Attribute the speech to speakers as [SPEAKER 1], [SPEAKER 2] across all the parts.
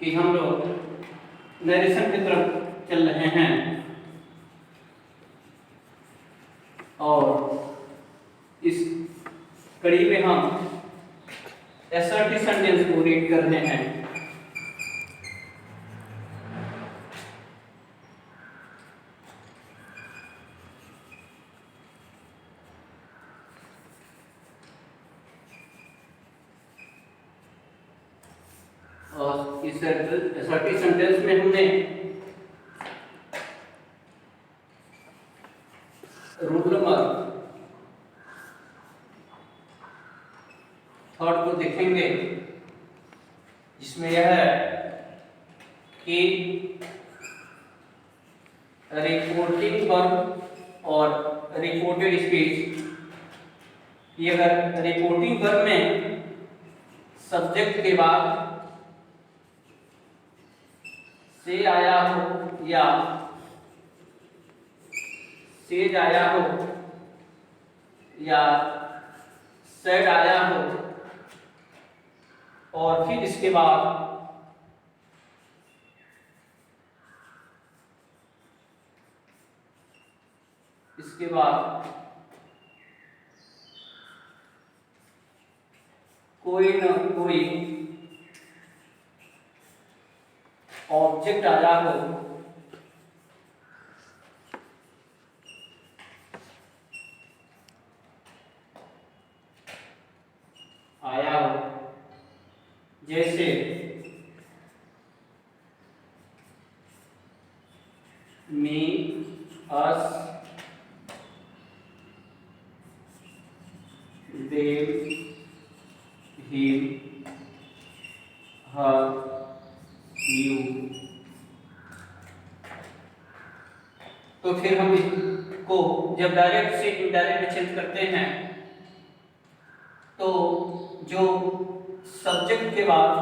[SPEAKER 1] कि हम लोग नरेशन की तरफ चल रहे हैं और इस कड़ी में हम असर्टिव सेंटेंस को रीड कर रहे हैं। और इस असर्टिव सेंटेंस में हमने रूल नंबर थर्ड को देखेंगे, जिसमें यह है कि रिपोर्टिंग वर्ब और रिपोर्टेड स्पीच, ये अगर रिपोर्टिंग वर्ब में सब्जेक्ट के बाद से आया हो या सेज आया हो या सेड आया हो और फिर इसके बाद कोई न कोई ऑब्जेक्ट आया हो जैसे मी, अस, देम, हिम, हर, यू। तो फिर हम इसको जब डायरेक्ट से इनडायरेक्ट में चेंज करते हैं तो जो सब्जेक्ट के बाद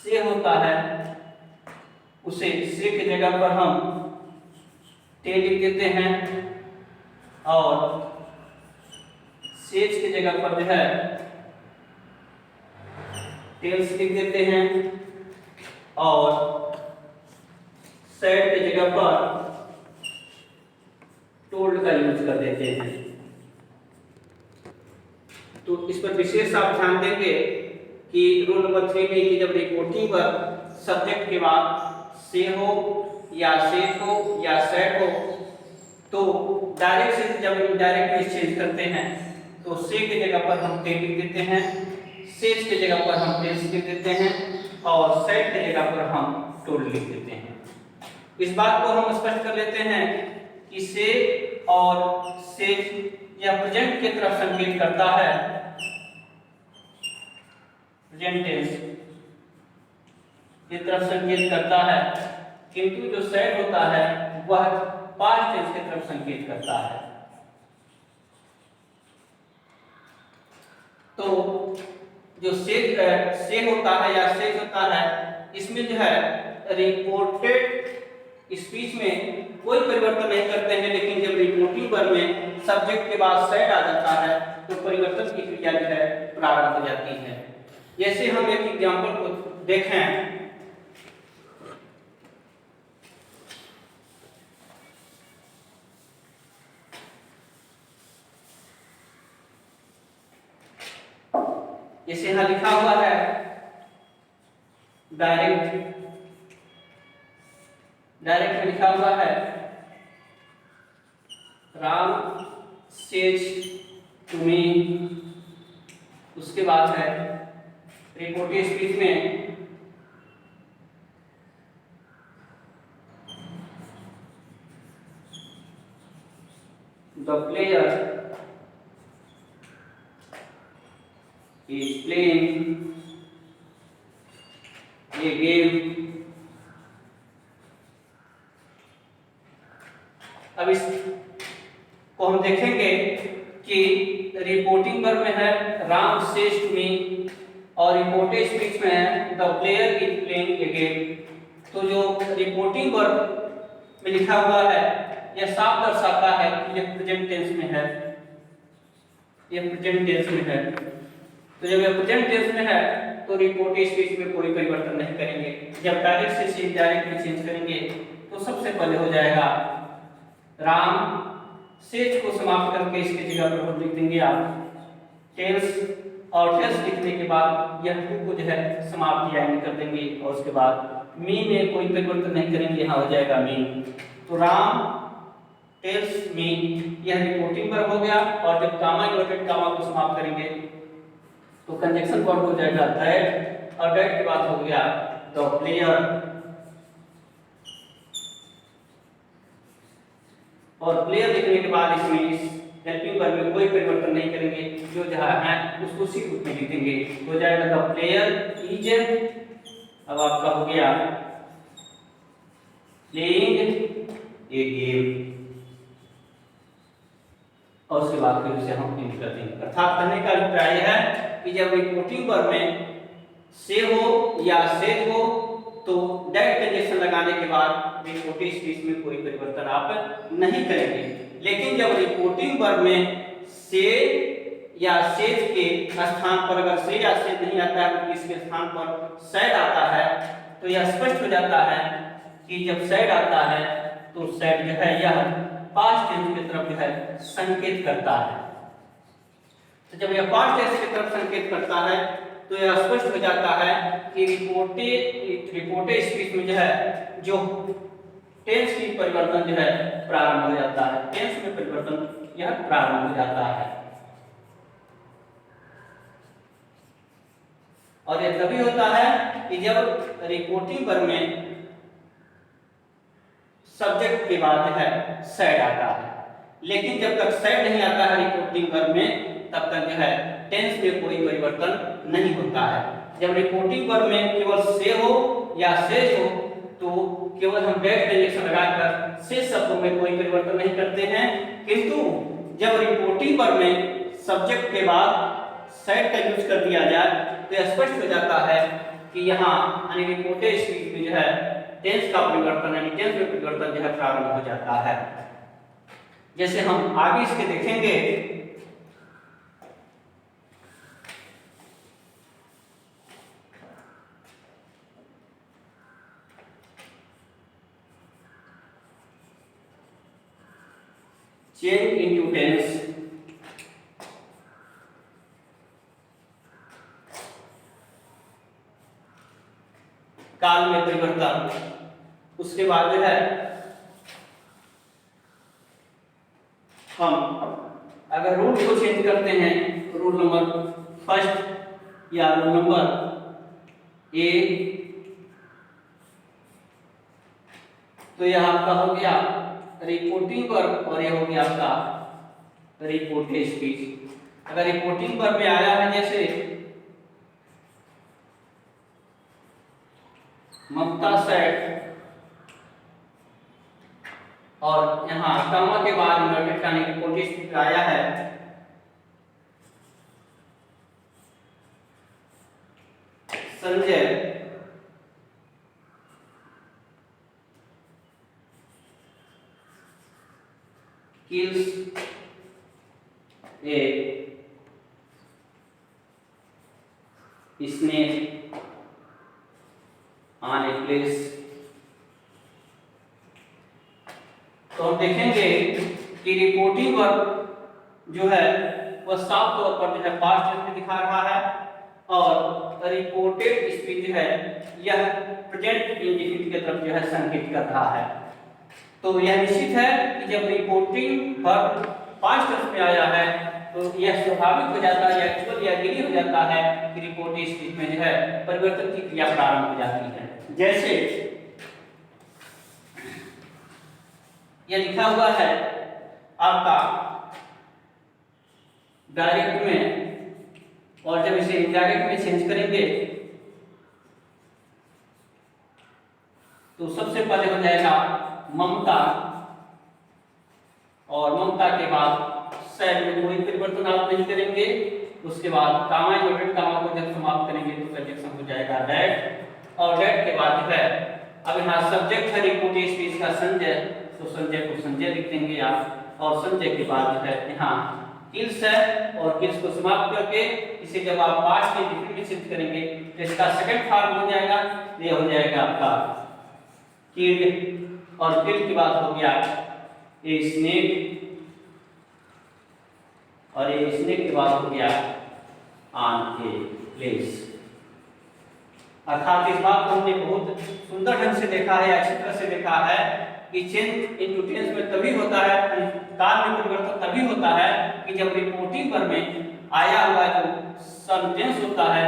[SPEAKER 1] से होता है उसे से की जगह पर हम टे लिख देते हैं और सेज की जगह पर जो है टेल्स लिख देते हैं और सेड की जगह पर टोल्ड का यूज कर देते हैं। तो इस पर विशेष आप ध्यान देंगे कि रूल नंबर 3 में कि जब रिपोर्टिंग पर सब्जेक्ट के बाद से हो या सेज हो या सेड हो तो डायरेक्ट से जब इनडायरेक्ट में चेंज करते हैं तो से की जगह पर हम टे लिख देते हैं, सेज की जगह पर हम टेल्स लिख देते हैं और सेड की जगह पर हम टोल्ड लिख देते हैं। इस बात को हम स्पष्ट कर लेते हैं कि से और सेज या प्रेजेंट की तरफ संकेत करता है, प्रेजेंट टेंस की तरफ संकेत करता है, किंतु जो सेड होता है वह पास्ट टेंस की तरफ संकेत करता है। तो जो से होता है या सेज होता है इसमें जो है रिपोर्टेड स्पीच में कोई परिवर्तन नहीं करते हैं, लेकिन जब रिपोर्टिंग वर्ब में सब्जेक्ट के बाद सेड आ जाता है तो परिवर्तन की क्रिया जो है प्रारंभ हो जाती है। जैसे हम एक एग्जांपल को देखें, जैसे यहां लिखा हुआ है डायरेक्ट में लिखा हुआ है राम सेज टू मी, उसके बाद है रिपोर्टेड स्पीच में the player is playing a game। अब इस को हम देखेंगे कि रिपोर्टिंग वर्ब में है राम सेज टू मी और रिपोर्टेड स्पीच में है the player is playing a game. तो जो रिपोर्टिंग वर्ब में लिखा हुआ है यह साफ दर्शाता है कि यह प्रेजेंट टेंस में है, यह प्रेजेंट टेंस में है। तो जब यह प्रेजेंट टेंस में है तो रिपोर्टेड स्पीच में कोई परिवर्तन नहीं करेंगे। जब डायरेक्ट से इनडायरेक्ट में चेंज करेंगे तो सबसे पहले हो जाएगा राम, सेज को समाप्त करके इसकी जगह पर हम लिख देंगे आप टेल्स, और टेल्स लिखने के बाद यह टू को जो है समाप्त या कर देंगे और उसके बाद मी में कोई परिवर्तन नहीं करेंगे, यहाँ हो जाएगा मी। तो राम टेल्स मी यह रिपोर्टिंग वर्ब हो गया। और जब कामा इन्वर्टेड कामा को समाप्त करेंगे तो कंजक्शन वर्ब हो जाएगा दैट, और दैट के बाद हो गया द प्लेयर। और प्लेयर लिखने के बाद इसमें इस हेल्पिंग वर्ब में कोई परिवर्तन नहीं करेंगे, जो जहां है उसको उसी रूप में लिखेंगे, हो जाएगा द प्लेयर इज। अब आपका हो गया प्लेइंग ए गेम, और उसके बाद फिर उसे हम प्रिंट कर देंगे। अर्थात कहने का अभिप्राय है कि जब रिपोर्टिंग वर्ब में से हो या से हो तो दैट कंजक्शन लगाने के बाद रिपोर्टेड स्पीच में कोई परिवर्तन आप नहीं करेंगे। लेकिन जब रिपोर्टिंग वर्ब में से या सेज के स्थान पर अगर से या सेज नहीं आता है तो इसके स्थान पर सैड आता है, तो यह स्पष्ट हो जाता है कि जब सैड आता है तो सैड जो है यह पास्ट टेंस की तरफ जो है संकेत करता है। तो जब यह पास्ट टेंस की तरफ संकेत करता है तो यह स्पष्ट हो जाता है कि रिपोर्टेड स्पीच में जो है जो टेंस की परिवर्तन जो है प्रारंभ हो जाता है, टेंस में परिवर्तन यह प्रारंभ हो जाता है। और यह तभी होता है कि जब रिपोर्टिंग वर्ब में सब्जेक्ट के बाद है सैड आता है। लेकिन जब तक सैड नहीं आता है रिपोर्टिंग वर्ब में तब तक जो है टेंस में कोई परिवर्तन नहीं होता है। जब रिपोर्टिंग वर्ब में केवल से हो या सेज हो तो केवल हम दैट कंजक्शन लगाकर से शब्दों में कोई परिवर्तन नहीं करते हैं, किंतु जब रिपोर्टिंग वर्ब में सब्जेक्ट के बाद सैड का यूज कर दिया जाए तो यह स्पष्ट हो जाता है कि यहाँ यानी रिपोर्टेड स्पीच में जो है टेंस का परिवर्तन यानी टेंस में परिवर्तन जो है प्रारंभ हो जाता है। जैसे हम आगे इसके देखेंगे चेंज इनटू टेंस, काल में परिवर्तन। उसके बाद जो है हम अगर रूल को चेंज करते हैं, रूल नंबर फर्स्ट या रूल नंबर ए, तो यह आपका हो गया रिपोर्टिंग वर्ब और यह हो गया आपका रिपोर्टेड स्पीच। अगर रिपोर्टिंग वर्ब में आया है जैसे ममता सैड और यहाँ कामा के बाद इन्वर्टेड यानी रिपोर्टेड स्पीच आया है Sanjay kills a snake on a place। तो हम देखेंगे कि रिपोर्टिंग वर्ब जो है वह साफ तौर पर जो है पास्ट टेंस में दिखा रहा है और रिपोर्टेड स्पीच जो है यह प्रेजेंट इंडिफिनिट की तरफ जो है संकेत कर रहा है। तो यह निश्चित है कि जब रिपोर्टिंग वर्ब पास्ट टेंस में आया है तो यह स्वाभाविक हो जाता है या एक्चुअल या गिरी हो जाता है कि रिपोर्टेड स्पीच में जो है परिवर्तन की क्रिया प्रारंभ हो जाती है। जैसे यह लिखा हुआ है आपका डायरेक्ट में, और जब इसे इनडायरेक्ट में चेंज करेंगे तो सबसे पहले हो जाएगा ममता, और ममता के बाद सैड में कोई परिवर्तन आप नहीं करेंगे। उसके बाद कामा इन्वर्टेड कामा को जब समाप्त करेंगे तो कंजक्शन हो जाएगा दैट, और दैट के बाद जो है अब यहाँ सब्जेक्ट है रिपोर्टेड स्पीच का संजय, तो संजय को संजय लिख देंगे आप, और संजय के बाद जो है यहाँ किल्स है और किल्स को समाप्त करके इसे जब आप पास्ट इंडेफिनिट में चेंज करेंगे तो इसका सेकंड फॉर्म हो जाएगा, ये हो जाएगा आपका किल्ड, और किल्ड के बाद हो गया ए स्नेक, और ए स्नेक के बाद हो गया ऑन ए प्लेस। अर्थात इस बात को हमने बहुत सुंदर ढंग से देखा है, अच्छी तरह से देखा है कि चेंज इनटू टेंस में तभी होता है, काल में परिवर्तन तभी होता है कि जब रिपोर्टिंग पर में आया हुआ जो सेंटेंस होता है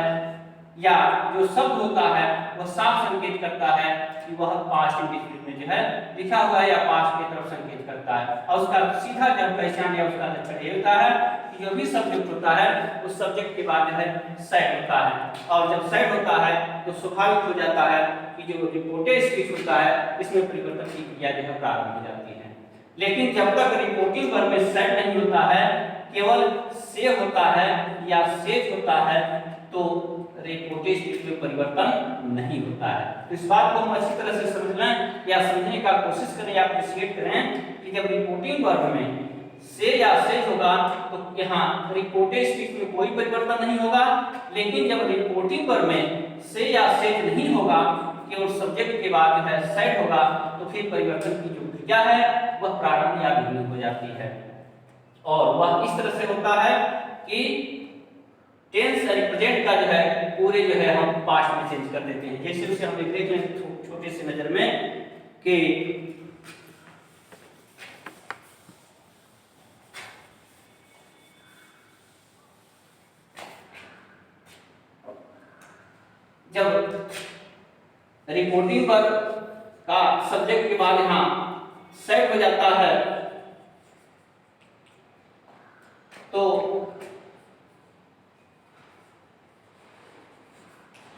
[SPEAKER 1] या जो शब्द होता है वह साफ संकेत करता है कि वह पास्ट इंडेफिनिट में जो है लिखा हुआ है या पास्ट की तरफ संकेत करता है, और उसका सीधा जब पहचान या उसका लक्षण ये होता है कि जो भी सब्जेक्ट होता है उस सब्जेक्ट के बाद जो है सेट होता है, और जब सेट होता है तो स्वाभाविक हो जाता है कि जो रिपोर्टेड स्पीच होता है इसमें परिवर्तन की क्रिया जो है प्रारंभ हो जाती है। लेकिन जब तक रिपोर्टिंग वर्ब में सेट नहीं होता है, केवल से होता है या सेज होता है, तो रिपोर्टेड स्पीच में परिवर्तन नहीं होता है। तो इस बात को हम अच्छी तरह से समझ लें या समझने का कोशिश करें या अप्रिशिएट करें कि जब रिपोर्टिंग वर्ब में से या सेज होगा तो यहाँ रिपोर्टेड स्पीच में कोई परिवर्तन नहीं होगा, लेकिन जब रिपोर्टिंग वर्ब में से या सेज नहीं होगा, केवल सब्जेक्ट के बाद है सेट होगा, तो फिर परिवर्तन की जो क्रिया है वह प्रारंभ या भिन्न हो जाती है, और वह इस तरह से होता है कि टेंस रिप्रेजेंट का जो है पूरे जो है हम पास्ट में चेंज कर देते हैं। जैसे उसे हम देख रहे हैं छोटे से नजर में कि जब रिपोर्टिंग वर्ब का सब्जेक्ट के बाद यहां सेट हो जाता है तो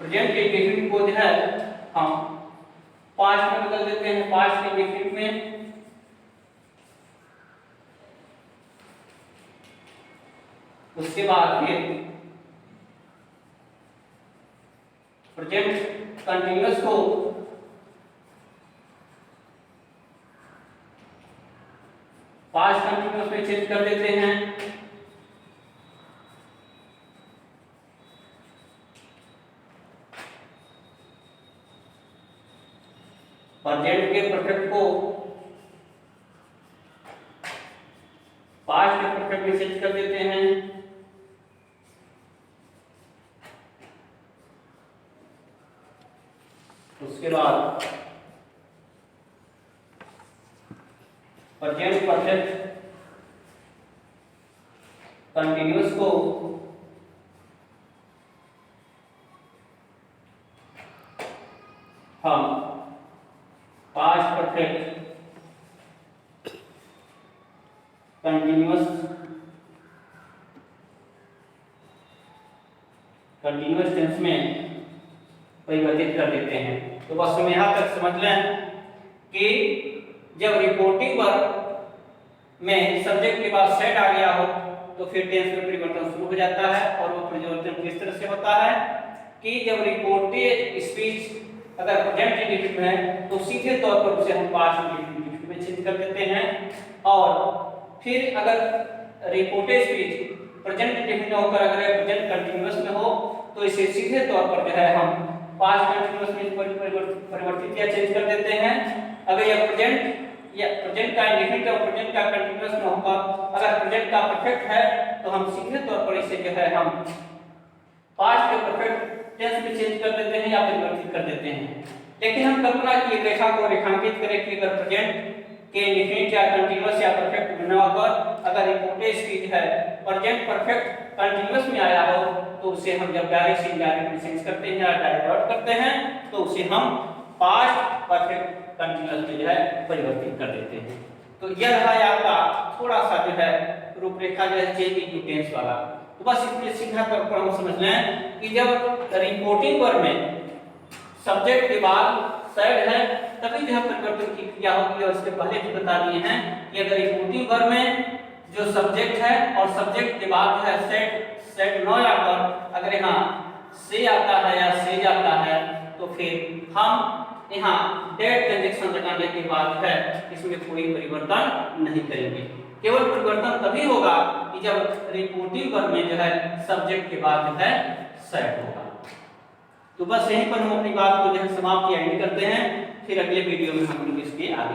[SPEAKER 1] प्रेजेंट के इंडेफिनिट को जो है हम पास्ट में बदल देते हैं, पास्ट के इंडेफिनिट में उसके बाद फिर प्रेजेंट कंटिन्यूअस को पास्ट कंटिन्यूअस में चेंज कर देते हैं, प्रेजेंट के परफेक्ट को पास्ट के परफेक्ट में चेंज कर देते हैं, उसके बाद प्रेजेंट परफेक्ट कंटिन्यूअस को हम पास्ट परफेक्ट कंटिन्यूअस टेंस में परिवर्तित कर देते हैं। तो बस हम यहाँ तक समझ लें कि जब रिपोर्टिंग वर्ब में सब्जेक्ट के बाद सेट आ गया हो तो फिर टेंस में परिवर्तन शुरू हो जाता है, और वो परिवर्तन किस तरह से होता है कि जब रिपोर्टेड स्पीच अगर प्रेजेंट इंडेफिनिट में है तो सीधे तौर पर उसे हम पास्ट इंडेफिनिट में चेंज कर देते हैं, और फिर अगर रिपोर्टेड स्पीच प्रेजेंट इंडेफिनिट होकर अगर प्रेजेंट कंटीन्यूअस में हो तो इसे सीधे तौर पर जो है हम पास्ट कंटीन्यूअस में परिवर्तित या चेंज कर देते हैं। अगर यह प्रेजेंट का इंडेफिनिट और प्रेजेंट का कंटीन्यूअस में होगा, अगर प्रेजेंट का परफेक्ट है तो हम सीधे तौर पर इसे जो है हम पास्ट के परफेक्ट टेंस में चेंज कर देते हैं या परिवर्तित कर देते हैं। लेकिन हम कल्पना की रेखा को रेखांकित करें कि अगर प्रेजेंट के इंडेफिनिट या कंटीन्यूअस या परफेक्ट बना होकर अगर रिपोर्टेड स्पीच है प्रेजेंट परफेक्ट कंटीन्यूअस में आया हो तो उसे हम जब डायरेक्ट से इनडायरेक्ट में चेंज करते हैं या डाइवर्ट करते हैं तो उसे हम पास्ट परफेक्ट कंटीन्यूअस में जो है परिवर्तित कर देते हैं। तो यह रहा आपका थोड़ा सा जो है रूपरेखा जो है चेंज इनटू टेंस वाला। तो बस इसमें सीधा तौर पर हम समझ लें कि जब रिपोर्टिंग वर्ब में सब्जेक्ट के बाद सेट है तभी जो है परिवर्तन की क्रिया होगी, और इसके पहले भी बता दिए हैं कि अगर रिपोर्टिंग वर्ब में जो सब्जेक्ट है और सब्जेक्ट के बाद जो है सेट न आकर अगर यहाँ से आता है या से जाता है तो फिर हम यहाँ डेट कंजक्शन लगाने के बाद है इसमें कोई परिवर्तन नहीं करेंगे। केवल परिवर्तन तभी होगा कि जब रिपोर्टिंग वर्ब में जो है सब्जेक्ट के बाद जो है सेट होगा। तो बस यहीं पर हम अपनी बात को जो है समाप्त या एंड करते हैं, फिर अगले वीडियो में हम लोग इसके आगे